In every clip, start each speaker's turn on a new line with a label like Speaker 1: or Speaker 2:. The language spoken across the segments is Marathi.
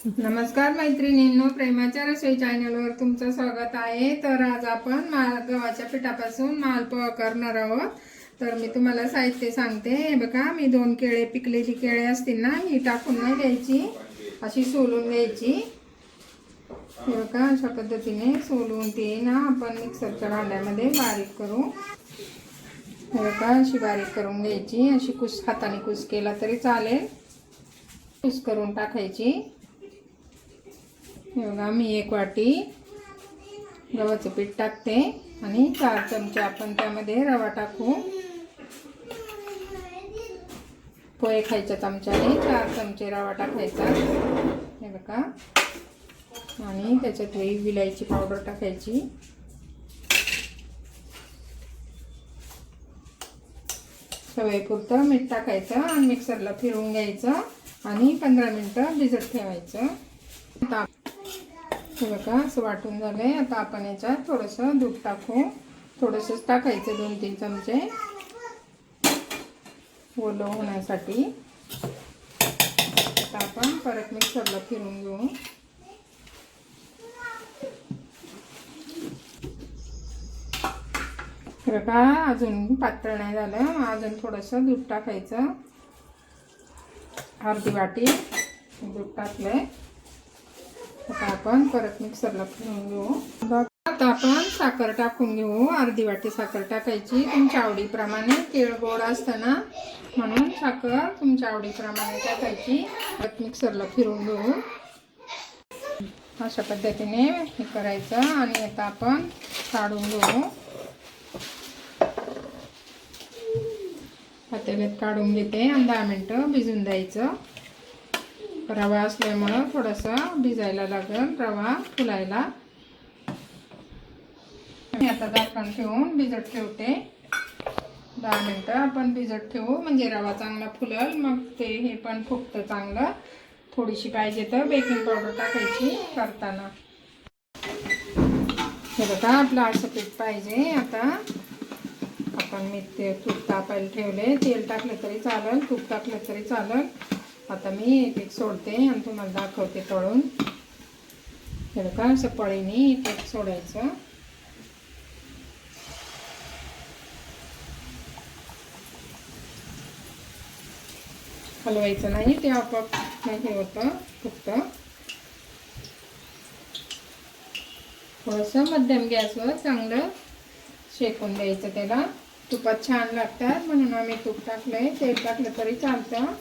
Speaker 1: नमस्कार मैत्रिणींनो, प्रेमाच्या रसोई चॅनलवर तुमचं स्वागत आहे। तर आज आपण गव्हाच्या पिठापासून मालपोहा करणार आहोत। तर मी तुम्हाला साहित्य सांगते। हे बघा, मी 2 केळे, पिकलेली केळे असतील ना, ही टाकून नाही द्यायची, अशी सोलून द्यायची। हे बघा, अशा पद्धतीने सोलून ती ना आपण मिक्सरच्या भांड्यामध्ये बारीक करू। हे बघा, अशी बारीक करून घ्यायची। अशी हाताने कुस केला तरी चालेल, कुस करून टाकायची। हे बघा, मी 1 वाटी गव्हाचं पीठ टाकते आणि 4 चमचे आपण त्यामध्ये रवा टाकू। पोहे खायच्या चमच्याने 4 चमचे रवा टाकायचा। हे बघा, आणि त्याच्यात विलायची पावडर टाकायची। चवीपुरतं मीठ टाकायचं आणि मिक्सरला फिरवून घ्यायचं आणि 15 मिनिटं भिजत ठेवायचं। हे बघा, असं वाटून झालंय। आता आपण याच्यात थोडंसं दूध टाकू। थोडंसंच टाकायचं, 2-3 चमचे, ओलं होण्यासाठी। आता आपण परत मिक्सरला फिरवून घेऊ। हे बघा, अजून पातळ नाही झालं, अजून थोडंसं दूध टाकायचं। अर्धी वाटी दूध टाकलंय। आता आपण परत मिक्सरला फिरवून घेऊ। आता आपण साखर टाकून घेऊ। अर्धी वाटी साखर टाकायची, तुमच्या आवडीप्रमाणे। केळ गोड असतं ना, म्हणून साखर तुमच्या आवडीप्रमाणे टाकायची। परत मिक्सरला फिरवून घेऊ। अशा पद्धतीने हे करायचं आणि आता आपण काढून घेऊ। पातेल्यात काढून घेते आणि 10 मिनिटं भिजून द्यायचं। रवा असल्यामुळं थोडासा भिजायला लागेल, रवा फुलायला। मी आता झाकण ठेवून भिजत ठेवते। 10 मिनिटं आपण भिजत ठेवू, म्हणजे रवा चांगला फुलल, मग ते हे पण फुगतं चांगलं। थोडीशी पाहिजे तर बेकिंग पावडर टाकायची करताना। हे बघा, आपलं असं पीठ पाहिजे। आता आपण ते तूप तापायला ठेवले, तेल टाकलं तरी चालेल, तूप टाकलं तरी चालेल। आता मी एक सोडते आणि तुम्हाला दाखवते तळून। हे बघा, असं पळीने एक सोडायचं। हलवायचं नाही, ते आपोआप हे होतं, फुगतं। थोडंसं मध्यम गॅसवर चांगलं शेकून द्यायचं त्याला। तुपात छान लागतात म्हणून आम्ही तूप टाकलंय, तेल टाकलं तरी चालतं।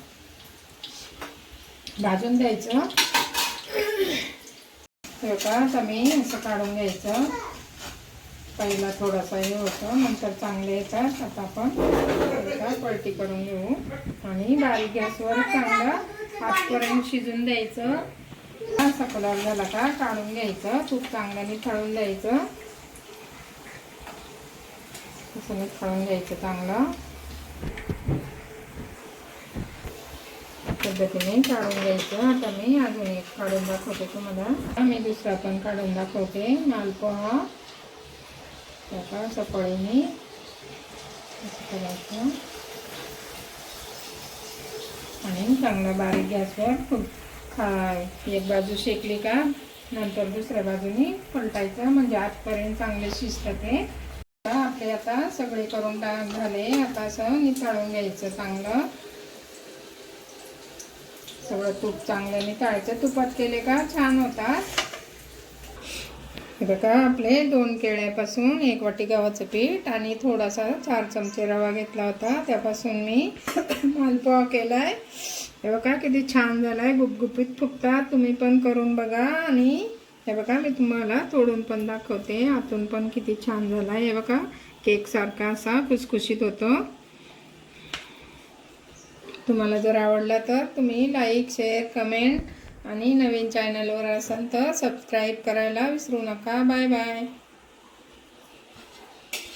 Speaker 1: भाजून द्यायचं। हे बघा, आता मी असं काढून घ्यायचं। पहिला थोडासा हे होतं, नंतर चांगले येतात। आता आपण पलटी करून घेऊ आणि बारीक गॅसवर चांगलं आतपर्यंत शिजून द्यायचं। असा कलर झाला का काढून घ्यायचं। तूप चांगलं निथळून द्यायचं, असं निथळून घ्यायचं चांगलं। पद्धतीने काढून घ्यायचं। आता मी अजून एक काढून दाखवते तुम्हाला। मी दुसरा पण काढून दाखवते मालपोहा। त्याचा सपळीने असं करायचं आणि चांगला बारीक गॅसवर एक बाजू शेकली का नंतर दुसऱ्या बाजूनी पलटायचं, म्हणजे आतपर्यंत चांगले शिजतं ते। आपले आता सगळे करून झाले। आता असं निथळून घ्यायचं चांगलं, सगळं तूप चांगलं निथळायचं। तुपात केले का छान होतात। हे बघा, आपले 2 केळ्यापासून 1 वाटी गव्हाचं पीठ आणि थोडासा 4 चमचे रवा घेतला होता, त्यापासून मी मालपोहा केलाय। हे बघा, किती छान झालाय, गुपगुपीत फुगतात। तुम्ही पण करून बघा। आणि हे बघा, मी तुम्हाला तोडून पण दाखवते, आतून पण किती छान झालाय। हे बघा, केक सारखा असा खुसखुशीत होतो। तुम्हाला जर आवडला तर तुम्ही लाईक, शेअर, कमेंट आणि नवीन चॅनलवर असाल तर सबस्क्राईब करायला विसरू नका। Bye bye.